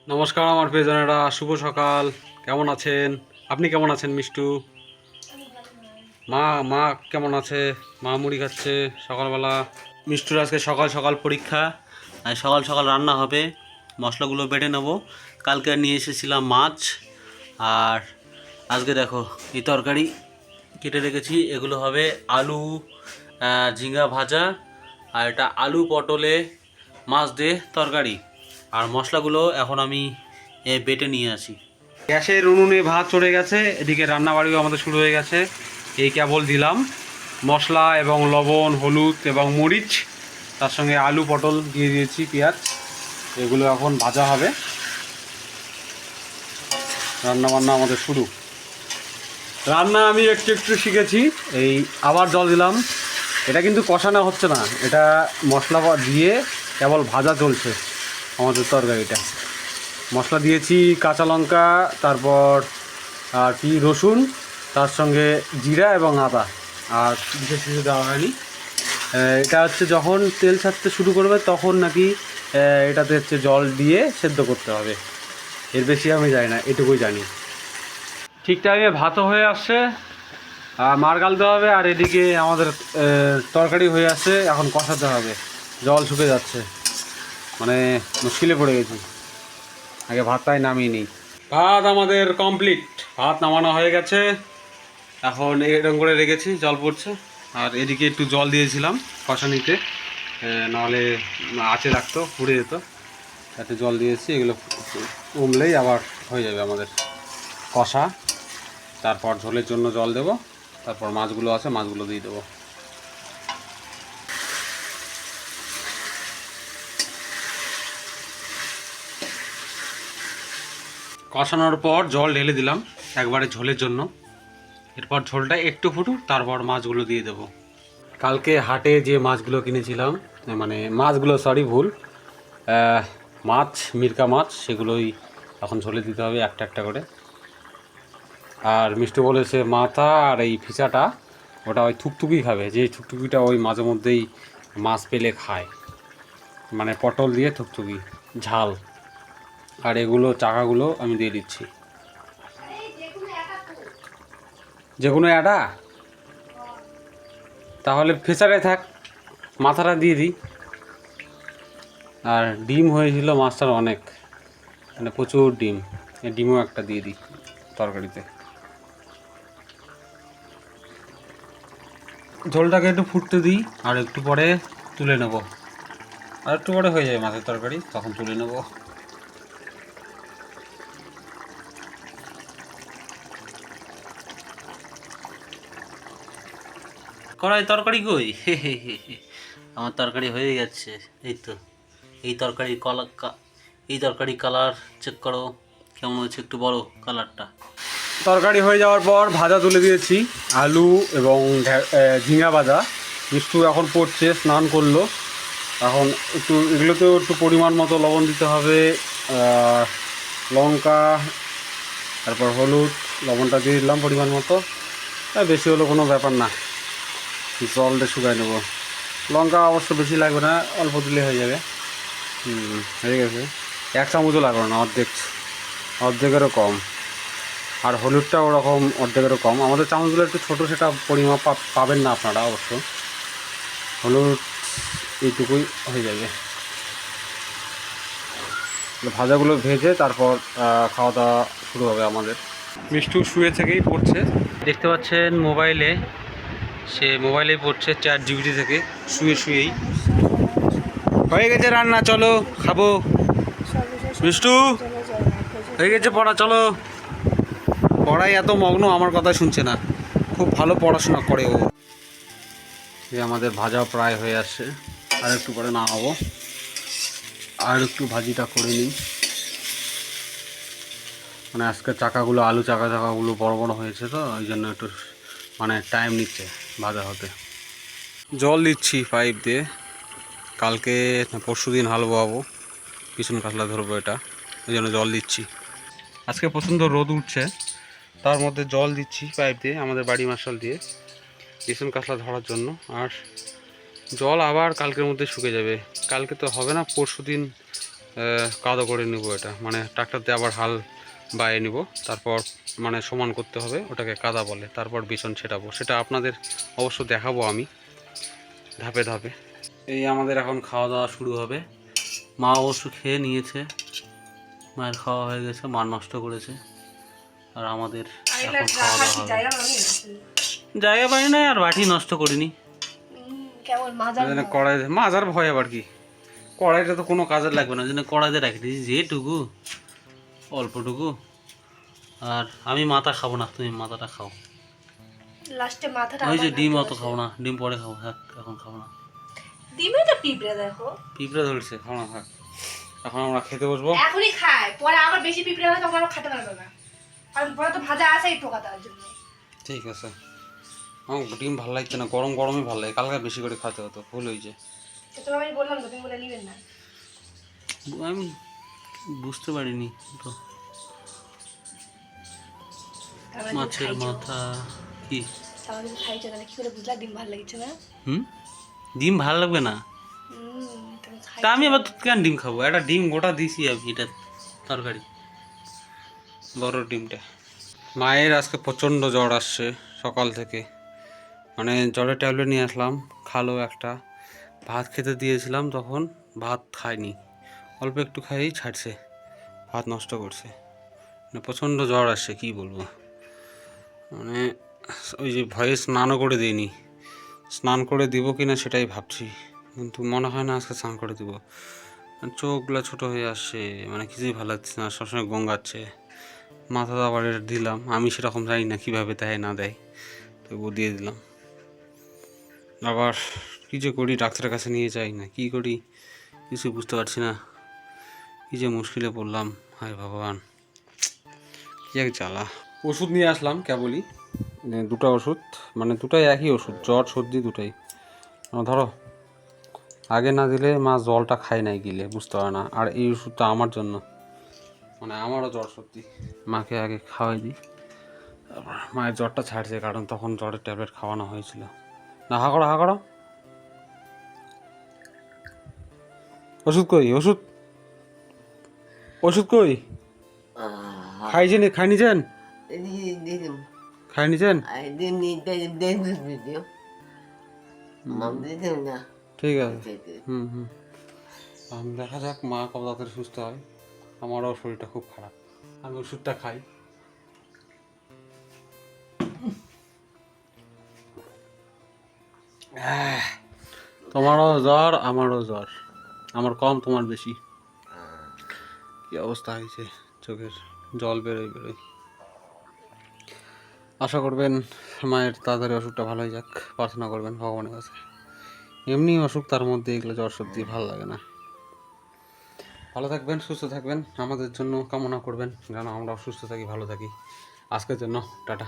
নমস্কার আমার প্রিয়জনেরা, শুভ সকাল। কেমন আছেন? আপনি কেমন আছেন মিষ্টু? মা মা কেমন আছে? মা মুড়ি খাচ্ছে সকালবেলা। মিষ্টুর আজকে সকাল সকাল পরীক্ষা, আর সকাল সকাল রান্না হবে। মশলাগুলো বেটে নেব। কালকে নিয়ে এসেছিলাম মাছ, আর আজকে দেখো এই তরকারি কেটে রেখেছি। এগুলো হবে আলু ঝিঙ্গা ভাজা, আর এটা আলু পটলে মাছ দিয়ে তরকারি। আর মশলাগুলো এখন আমি বেটে নিয়ে আসি। গ্যাসের উনুনে ভাত চড়ে গেছে, এদিকে রান্নাবাড়িও আমাদের শুরু হয়ে গেছে। এই কেবল দিলাম মশলা এবং লবণ, হলুদ এবং মরিচ, তার সঙ্গে আলু পটল দিয়ে দিয়েছি, পেঁয়াজ। এগুলো এখন ভাজা হবে। রান্নাবান্না আমাদের শুরু। রান্না আমি একটু একটু শিখেছি। এই আবার জল দিলাম। এটা কিন্তু কষানো হচ্ছে না, এটা মশলা দিয়ে কেবল ভাজা চলছে আমাদের তরকারিটা। মশলা দিয়েছি কাঁচা লঙ্কা, তারপর আর কি রসুন, তার সঙ্গে জিরা এবং আদা, আর বিশেষ কিছু দেওয়া হয়নি। এটা হচ্ছে যখন তেল ছাড়তে শুরু করবে তখন নাকি এটাতে হচ্ছে জল দিয়ে সেদ্ধ করতে হবে। এর বেশি আমি জানি না, এটুকুই জানি। ঠিক টাইমে ভাতও হয়ে আসছে, আর মার গালতে হবে, আর এদিকে আমাদের তরকারি হয়ে আসছে, এখন কষাতে হবে। জল শুকে যাচ্ছে, মানে মুশকিলে পড়ে গেছি। আগে ভাতটাই নামিয়ে নিই। ভাত আমাদের কমপ্লিট, ভাত নামানো হয়ে গেছে। এখন এরকম করে রেখেছি, জল পড়ছে। আর এদিকে একটু জল দিয়েছিলাম কষানিতে, নাহলে আঁচে রাখতো, পুড়ে যেত। তাতে জল দিয়েছি, এগুলো উমলেই আবার হয়ে যাবে আমাদের কষা। তারপর ঝোলের জন্য জল দেব, তারপর মাছগুলো আছে মাছগুলো দিয়ে দেবো। কষানোর পর জল ঢেলে দিলাম একবারে ঝোলের জন্য। এরপর ঝোলটা একটু ফুটুক, তারপর মাছগুলো দিয়ে দেবো। কালকে হাটে যে মাছগুলো কিনেছিলাম, মানে মাছগুলো, সরি ভুল, মাছ, মিরকা মাছ, সেগুলোই এখন ঝোলে দিতে হবে একটা একটা করে। আর মিষ্টি বলেছে মাথা আর এই ফিচাটা ওটা ওই থুকথুকি খাবে, যে থুকথুকিটা ওই মাঝে মধ্যেই মাছ পেলে খায়, মানে পটল দিয়ে থুকথুকি ঝাল। আর এগুলো চাকাগুলো আমি দিয়ে দিচ্ছি। যে কোনো একটা, তাহলে ফিচারে থাক, মাথাটা দিয়ে দিই। আর ডিম হয়েছিল মাছটার অনেক, মানে প্রচুর ডিম। এই ডিমও একটা দিয়ে দিই তরকারিতে। ঝোলটাকে একটু ফুটতে দিই, আর একটু পরে তুলে নেব। আর একটু পরে হয়ে যাবে মাছের তরকারি, তখন তুলে নেব। কড়াই তরকারি কই? আমার তরকারি হয়ে গেছে। এই তো, এই তরকারি এই তরকারি কালার চেক করো কেমন হয়েছে, একটু বড় কালারটা। তরকারি হয়ে যাওয়ার পর ভাজা তুলে দিয়েছি, আলু এবং ঝিঙা ভাজা। মিষ্টু এখন পড়ছে, স্নান করলো। এখন একটু এগুলোতেও একটু পরিমাণ মতো লবণ দিতে হবে, লঙ্কা, তারপর হলুদ, লবণটা দিয়ে দিলাম পরিমাণ মতো। বেশি হলো কোনো ব্যাপার না, জল দিয়ে শুকাই নেবো। লঙ্কা অবশ্য বেশি লাগবে না, অল্প দিলে হয়ে যাবে। হয়ে গেছে। এক চামচও লাগবে না, অর্ধেকেরও কম। আর হলুদটা ওরকম অর্ধেকেরও কম। আমাদের চামচগুলো একটু ছোটো, সেটা পরিমাপ পাবেন না আপনারা অবশ্য। হলুদ এইটুকুই হয়ে যাবে। ভাজাগুলো ভেজে তারপর খাওয়া দাওয়া শুরু হবে আমাদের। মিষ্টু শুয়ে থেকেই পড়ছে, দেখতে পাচ্ছেন মোবাইলে, সে মোবাইলেই পড়ছে ChatGPT থেকে, শুয়েই। হয়ে গেছে রান্না, চলো খাবো। মিষ্টু হয়ে গেছে পড়া, চলো। পড়ায় এত মগ্ন, আমার কথা শুনছে না। খুব ভালো পড়াশোনা করে ও। আমাদের ভাজা প্রায় হয়ে আসছে, আর একটু পরে নামাবো। আর একটু ভাজিটা করে নিই, মানে আজকে চাকাগুলো, আলু চাকাগুলো বড় বড় হয়েছে, তো ওই জন্য একটু মানে টাইম নিচ্ছে ভাজা হতে। জল দিচ্ছি পাইপ দিয়ে, কালকে পরশু দিন হাল বোয়াবো, পিছন কাতলা ধরবো, এটা ওই জন্য জল দিচ্ছি। আজকে প্রচণ্ড রোদ উঠছে, তার মধ্যে জল দিচ্ছি পাইপ দিয়ে, আমাদের বাড়ি মার্শাল দিয়ে, পিছন কাতলা ধরার জন্য। আর জল আবার কালকের মধ্যে শুকে যাবে, কালকে তো হবে না, পরশু দিন কাদো করে নিব, এটা মানে ট্রাক্টর দিয়ে আবার হাল বাইয়ে নিব, তারপর মানে সমান করতে হবে, ওটাকে কাদা বলে। তারপর বিছন ছেটাবো, সেটা আপনাদের অবশ্য দেখাবো আমি ধাপে ধাপে। এই আমাদের এখন খাওয়া দাওয়া শুরু হবে। মা অবশ্য খেয়ে নিয়েছে, মায়ের খাওয়া হয়ে গেছে, মা নষ্ট করেছে, আর আমাদের এখন খাওয়া দাওয়া হবে। জায়গা পাই নাই আর বাটি নষ্ট করিনি, কড়াই মাজার ভয় আবার কি, কড়াইটা তো কোনো কাজে লাগবে না, জন্য কড়াইতে রাখি দিয়েছি যেটুকু অল্পটুকু। আর আমি মাথা খাবো না, তুমি মাথাটা খাও। লাস্টে মাথাটা ওই যে ডিম অত খাও না, ডিম পরে খাবো, হ্যাঁ এখন খাবো না। ডিমে তো পিঁপড়ে দেখো, পিঁপড়ে ধরছে, খাও না থাক। এখন আমরা খেতে বসবো। এখনই খায়, পরে আবার বেশি পিঁপড়ে হলে তখন আবার খেতে পারবে না, কারণ পরে তো ভাজা আছেই পোকা দেওয়ার জন্য। ঠিক আছে, আমার ডিম ভালো লাগছে না, গরম গরমই ভালো লাগে, কালকে বেশি করে খাতে হতো, ভুল হয়েছে। তোমাকে আমি বললাম তো, তুমি বলে নিবেন না। আমি বুঝতে পারিনি তো। মাছের মাথা কি তাহলে খাইছো, তাহলে কি করে বুঝলা ডিম ভালো লাগছে না? ডিম ভালো লাগবে না, তা আমি আবার কেন ডিম খাবো? একটা ডিম গোটা দিছি আমি, এটা তরকারি, বড় ডিমটা। মায়ের আজকে প্রচণ্ড জ্বর আসছে সকাল থেকে, মানে জ্বরের ট্যাবলেট নিয়ে আসলাম, খালো একটা। ভাত খেতে দিয়েছিলাম তখন ভাত খায়নি, অল্প একটু খাইয়েই ছাড়ছে, ভাত নষ্ট করছে। মানে প্রচণ্ড জ্বর আসছে, কি বলবো। মানে ওই যে ভয়ে স্নানও করে দিইনি, স্নান করে দিব কি না সেটাই ভাবছি, কিন্তু মনে হয় না আজকে স্নান করে দিব। চোখগুলো ছোটো হয়ে আসছে, মানে কিছুই ভালো লাগছে না, সবসময় গঙ্গাচ্ছে। মাথা আবার দিলাম, আমি সেরকম জানি না কীভাবে দেয় না দেয়, তবু দিয়ে দিলাম। আবার কী যে করি, ডাক্তারের কাছে নিয়ে যাই না কী করি কিছু বুঝতে পারছি না, কী যে মুশকিলে পড়লাম, হায় ভগবান, কী এক জ্বালা। ওষুধ নিয়ে আসলাম কেবলই, দুটো ওষুধ, মানে দুটাই একই ওষুধ, জ্বর সর্দি দুটাই। ধরো আগে না দিলে মা জলটা খায় নাই গিলে, বুঝতে পারে না। আর এই ওষুধটা আমার জন্য, মানে আমারও জ্বর সর্দি, মাকে আগে খাওয়াই দিই, তারপর মায়ের জ্বরটা ছাড়ছে, কারণ তখন জ্বরের ট্যাবলেট খাওয়ানো হয়েছিল। না হা করো, হা করো। ওষুধ কই, ওষুধ ওষুধ কই? খাইছেন, খাই নিছেন, খাই নিছেন? ঠিক আছে, হুম হুম। দেখা যাক মা কত তাড়াতাড়ি সুস্থ হয়, আমারও শরীরটা খুব খারাপ, আমি ওষুধটা খাই। তোমারও জ্বর, আমারও জ্বর, আমার কম তোমার বেশি। কি অবস্থা হয়েছে, চোখের জল বেরোয় বেরোয়। আশা করবেন মায়ের তাড়াতাড়ি অসুখটা ভালো হয়ে যাক, প্রার্থনা করবেন ভগবানের কাছে। এমনি অসুখ, তার মধ্যে এগুলো জ্বর সর্দি ভালো লাগে না। ভালো থাকবেন, সুস্থ থাকবেন, আমাদের জন্য কামনা করবেন যেন আমরা সুস্থ থাকি, ভালো থাকি। আজকের জন্য টাটা।